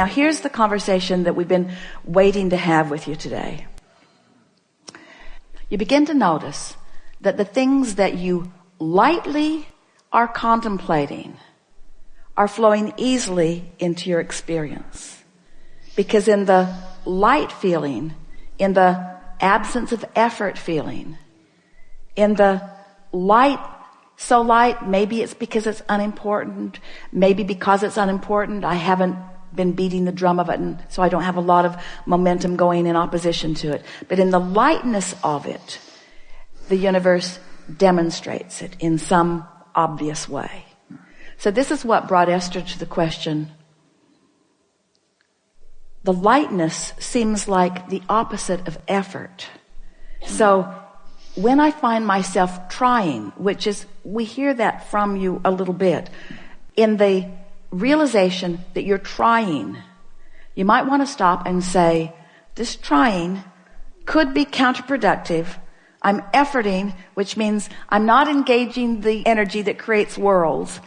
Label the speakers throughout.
Speaker 1: Now here's the conversation that we've been waiting to have with you today. You begin to notice that the things that you lightly are contemplating are flowing easily into your experience. Because in the light feeling, in the absence of effort feeling, in the light, so light, maybe it's because it's unimportant, maybe because it's unimportant, I haven't been beating the drum of it, and so I don't have a lot of momentum going in opposition to it. But in the lightness of it, the universe demonstrates it in some obvious way. So this is what brought Esther to the question. The lightness seems like the opposite of effort. So when I find myself trying, which is, we hear that from you a little bit, in the realization that you're trying, you might want to stop and say, this trying could be counterproductive. I'm efforting, which means I'm not engaging the energy that creates worlds,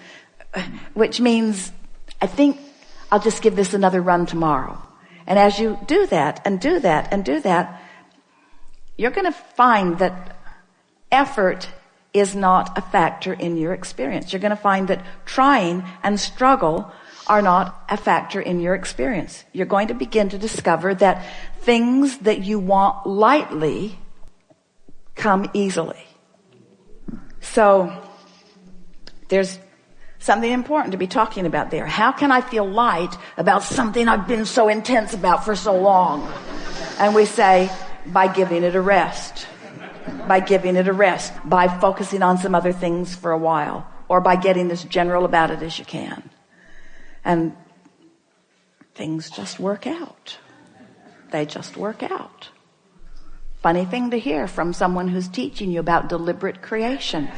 Speaker 1: which means I think I'll just give this another run tomorrow. And as you do that and do that and do that, you're going to find that effort is not a factor in your experience. You're going to find that trying and struggle are not a factor in your experience. You're going to begin to discover that things that you want lightly come easily. So there's something important to be talking about there. How can I feel light about something I've been so intense about for so long? And we say, by giving it a rest. By giving it a rest. By focusing on some other things for a while. Or by getting as general about it as you can. And things just work out. They just work out. Funny thing to hear from someone who's teaching you about deliberate creation.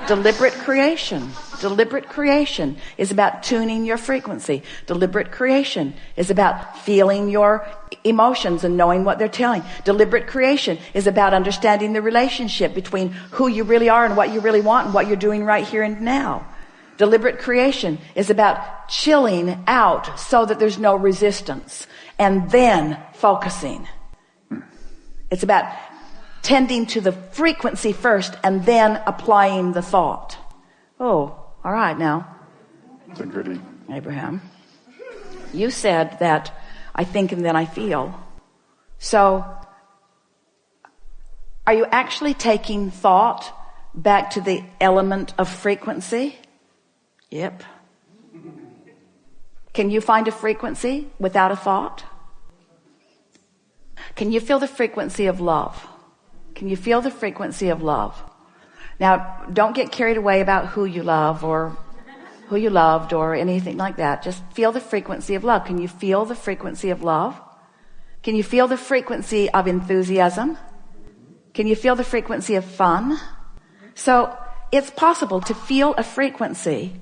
Speaker 1: Deliberate creation. Deliberate creation is about tuning your frequency. Deliberate creation is about feeling your emotions and knowing what they're telling. Deliberate creation is about understanding the relationship between who you really are and what you really want and what you're doing right here and now. Deliberate creation is about chilling out so that there's no resistance and then focusing. It's about tending to the frequency first and then applying the thought. Oh, all right now.
Speaker 2: Integrity.
Speaker 1: Abraham, you said that I think and then I feel. So are you actually taking thought back to the element of frequency? Yep. Can you find a frequency without a thought? Can you feel the frequency of love? Can you feel the frequency of love? Now, don't get carried away about who you love or who you loved or anything like that. Just feel the frequency of love. Can you feel the frequency of love? Can you feel the frequency of enthusiasm? Can you feel the frequency of fun? So it's possible to feel a frequency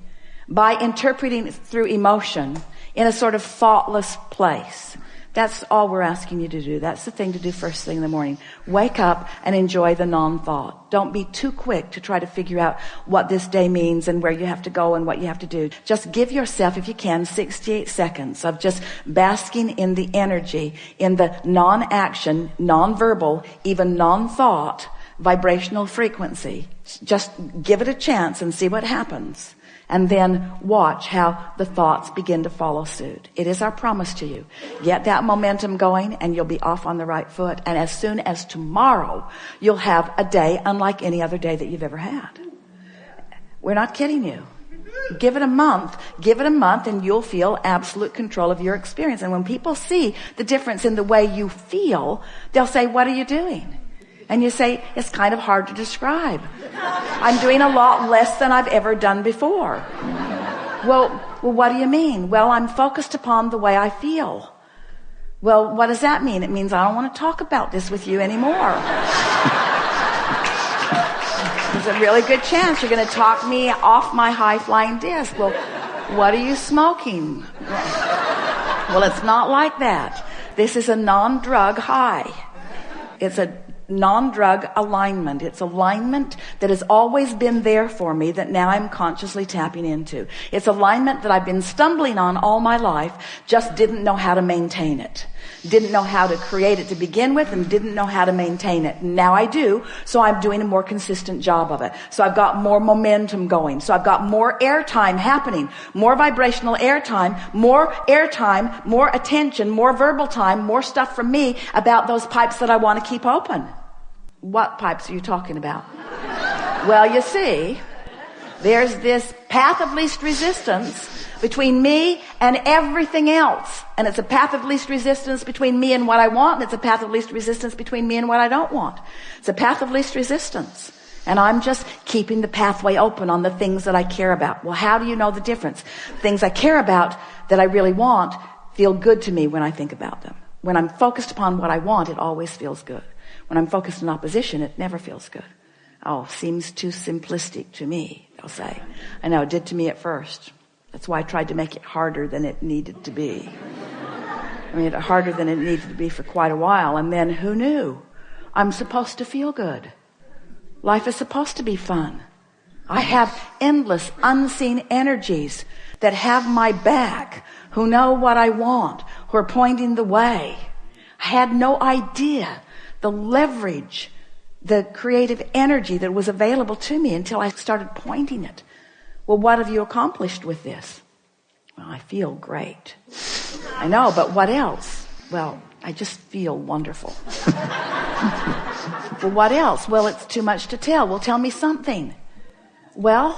Speaker 1: by interpreting it through emotion in a sort of thoughtless place. That's all we're asking you to do. That's the thing to do first thing in the morning. Wake up and enjoy the non-thought. Don't be too quick to try to figure out what this day means and where you have to go and what you have to do. Just give yourself, if you can, 68 seconds of just basking in the energy, in the non-action, non-verbal, even non-thought, vibrational frequency. Just give it a chance and see what happens. And then watch how the thoughts begin to follow suit. It is our promise to you. Get that momentum going and you'll be off on the right foot. And as soon as tomorrow, you'll have a day unlike any other day that you've ever had. We're not kidding you. Give it a month and you'll feel absolute control of your experience. And when people see the difference in the way you feel, they'll say, what are you doing? And you say, it's kind of hard to describe. I'm doing a lot less than I've ever done before. Well, what do you mean? Well, I'm focused upon the way I feel. Well, what does that mean? It means I don't want to talk about this with you anymore. There's a really good chance you're going to talk me off my high-flying disc. Well, what are you smoking? Well, it's not like that. This is a non-drug high. It's a non-drug alignment. It's alignment that has always been there for me that now I'm consciously tapping into. It's alignment that I've been stumbling on all my life, just didn't know how to maintain it. Didn't know how to create it to begin with and didn't know how to maintain it. Now I do, so I'm doing a more consistent job of it. So I've got more momentum going. So I've got more airtime happening, more vibrational airtime, more attention, more verbal time, more stuff from me about those pipes that I want to keep open. What pipes are you talking about? Well, you see, there's this path of least resistance between me and everything else. And it's a path of least resistance between me and what I want, and it's a path of least resistance between me and what I don't want. It's a path of least resistance. And I'm just keeping the pathway open on the things that I care about. Well, how do you know the difference? Things I care about that I really want feel good to me when I think about them. When I'm focused upon what I want, it always feels good. When I'm focused in opposition, it never feels good. Oh, seems too simplistic to me, they'll say. I know, it did to me at first. That's why I tried to make it harder than it needed to be. I made it harder than it needed to be for quite a while. And then who knew? I'm supposed to feel good. Life is supposed to be fun. I have endless unseen energies that have my back, who know what I want, who are pointing the way. I had no idea the leverage, the creative energy that was available to me until I started pointing it. Well, what have you accomplished with this? Well, I feel great. I know, but what else? Well, I just feel wonderful. Well, what else? Well, it's too much to tell. Well, tell me something. Well,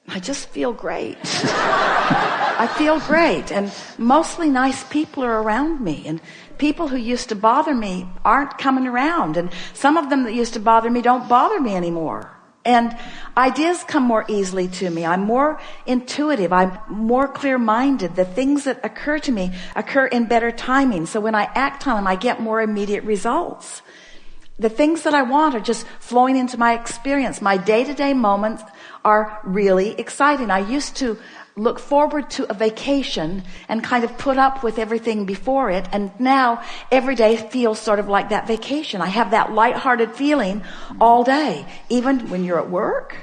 Speaker 1: I just feel great. I feel great. And mostly nice people are around me. And people who used to bother me aren't coming around. And some of them that used to bother me don't bother me anymore. And ideas come more easily to me. I'm more intuitive. I'm more clear-minded. The things that occur to me occur in better timing. So when I act on them, I get more immediate results. The things that I want are just flowing into my experience. My day-to-day moments are really exciting. I used to look forward to a vacation and kind of put up with everything before it. And now every day feels sort of like that vacation. I have that lighthearted feeling all day, even when you're at work.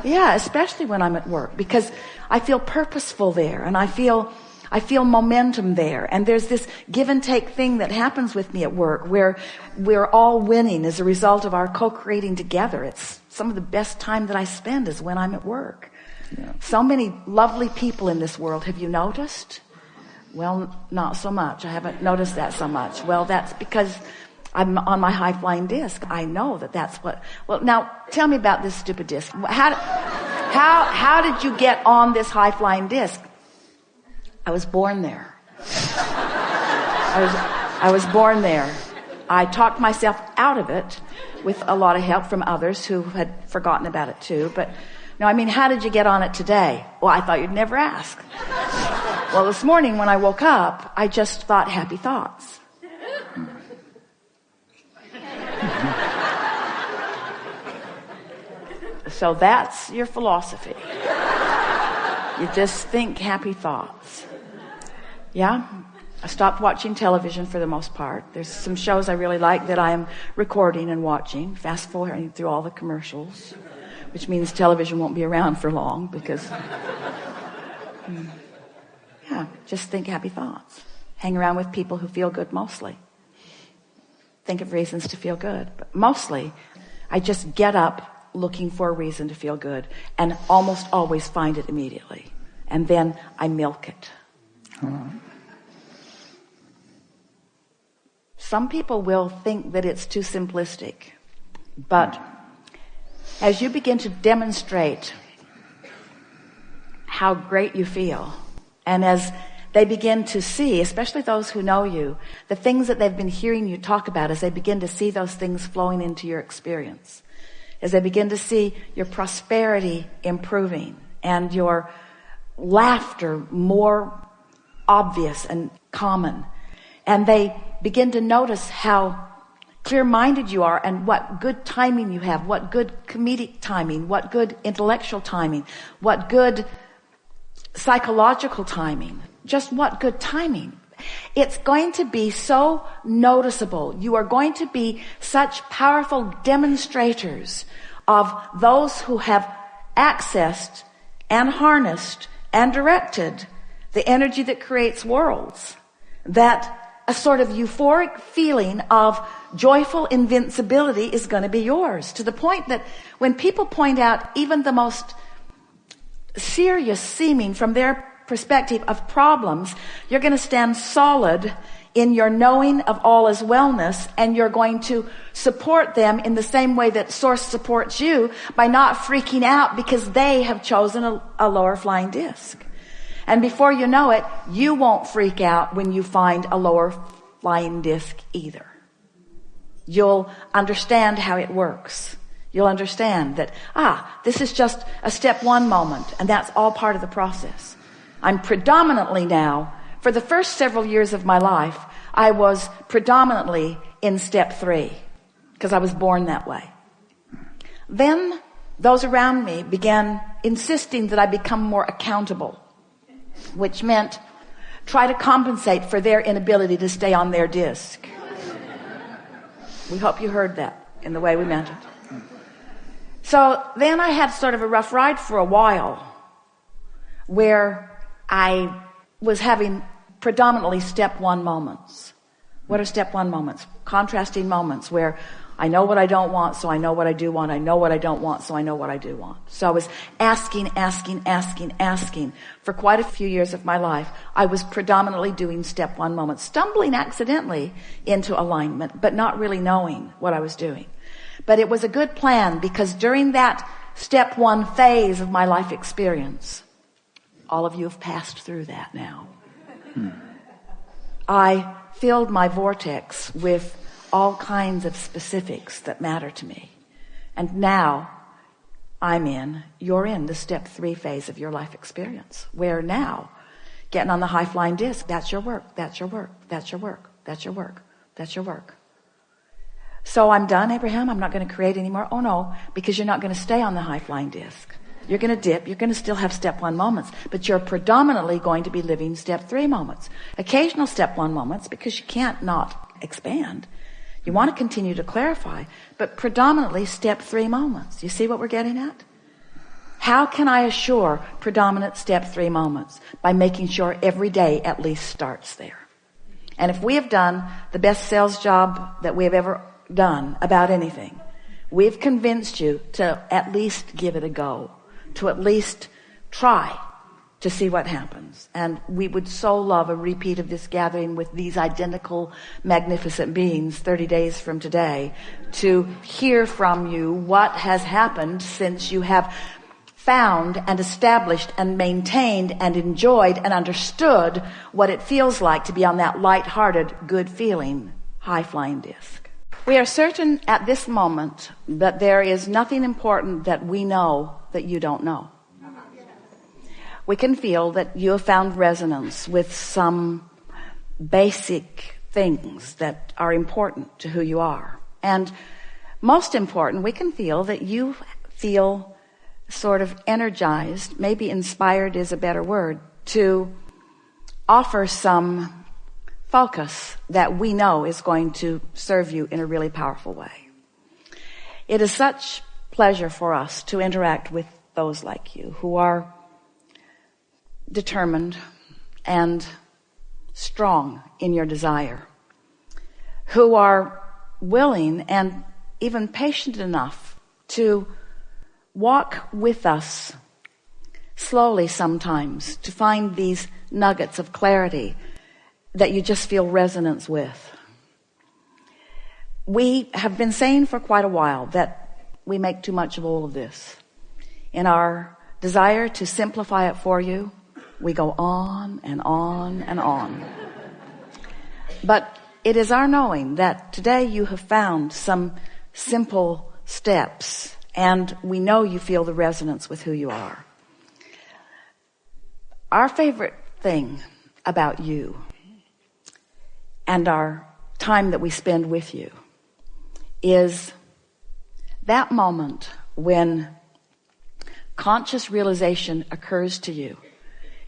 Speaker 1: Yeah, especially when I'm at work, because I feel purposeful there and I feel momentum there. And there's this give and take thing that happens with me at work where we're all winning as a result of our co-creating together. It's some of the best time that I spend is when I'm at work. Yeah. So many lovely people in this world. Have you noticed? Well, not so much. I haven't noticed that so much. Well, that's because I'm on my high-flying disc. I know that's what... Well, now, tell me about this stupid disc. How did you get on this high-flying disc? I was born there. I was born there. I talked myself out of it with a lot of help from others who had forgotten about it too. But no, I mean, how did you get on it today? Well, I thought you'd never ask. Well, this morning when I woke up, I just thought happy thoughts. So that's your philosophy. You just think happy thoughts. Yeah? I stopped watching television for the most part. There's some shows I really like that I am recording and watching, fast forwarding through all the commercials, which means television won't be around for long because, yeah, just think happy thoughts. Hang around with people who feel good mostly. Think of reasons to feel good. But mostly, I just get up looking for a reason to feel good and almost always find it immediately. And then I milk it. Some people will think that it's too simplistic, but as you begin to demonstrate how great you feel, and as they begin to see, especially those who know you, the things that they've been hearing you talk about, as they begin to see those things flowing into your experience, as they begin to see your prosperity improving and your laughter more obvious and common, and they begin to notice how clear-minded you are and what good timing you have, what good comedic timing, what good intellectual timing, what good psychological timing, just what good timing. It's going to be so noticeable. You are going to be such powerful demonstrators of those who have accessed and harnessed and directed the energy that creates worlds, that a sort of euphoric feeling of joyful invincibility is going to be yours, to the point that when people point out even the most serious seeming from their perspective of problems, you're going to stand solid in your knowing of all is wellness, and you're going to support them in the same way that Source supports you, by not freaking out because they have chosen a lower flying disc. And before you know it, you won't freak out when you find a lower flying disc either. You'll understand how it works. You'll understand that, this is just a step one moment, and that's all part of the process. I'm predominantly now, for the first several years of my life, I was predominantly in step 3, because I was born that way. Then those around me began insisting that I become more accountable, which meant try to compensate for their inability to stay on their disc. We hope you heard that in the way we meant it. So then I had sort of a rough ride for a while, where I was having predominantly step 1 moments. What are step 1 moments? Contrasting moments where I know what I don't want, so I know what I do want. I know what I don't want, so I know what I do want. So I was asking for quite a few years of my life. I was predominantly doing step 1 moments, stumbling accidentally into alignment, but not really knowing what I was doing. But it was a good plan, because during that step 1 phase of my life experience, all of you have passed through that now. I filled my vortex with all kinds of specifics that matter to me. And now you're in the step 3 phase of your life experience, where now getting on the high flying disc, that's your work, that's your work, that's your work, that's your work, that's your work. So I'm done, Abraham, I'm not going to create anymore. Oh no, because you're not going to stay on the high flying disc. You're going to dip. You're going to still have step 1 moments, but you're predominantly going to be living step 3 moments. Occasional step 1 moments, because you can't not expand. You want to continue to clarify, but predominantly step 3 moments. You see what we're getting at? How can I assure predominant step 3 moments? By making sure every day at least starts there. And if we have done the best sales job that we have ever done about anything, we've convinced you to at least give it a go, to at least try to see what happens. And we would so love a repeat of this gathering with these identical magnificent beings 30 days from today, to hear from you what has happened since you have found and established and maintained and enjoyed and understood what it feels like to be on that light-hearted, good-feeling, high-flying disc. We are certain at this moment that there is nothing important that we know that you don't know. We can feel that you have found resonance with some basic things that are important to who you are. And most important, we can feel that you feel sort of energized, maybe inspired is a better word, to offer some focus that we know is going to serve you in a really powerful way. It is such pleasure for us to interact with those like you who are determined and strong in your desire, who are willing and even patient enough to walk with us slowly sometimes to find these nuggets of clarity that you just feel resonance with. We have been saying for quite a while that we make too much of all of this. In our desire to simplify it for you, we go on and on and on. But it is our knowing that today you have found some simple steps, and we know you feel the resonance with who you are. Our favorite thing about you and our time that we spend with you is that moment when conscious realization occurs to you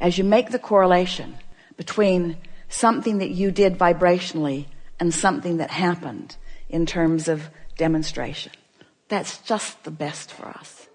Speaker 1: as you make the correlation between something that you did vibrationally and something that happened in terms of demonstration. That's just the best for us.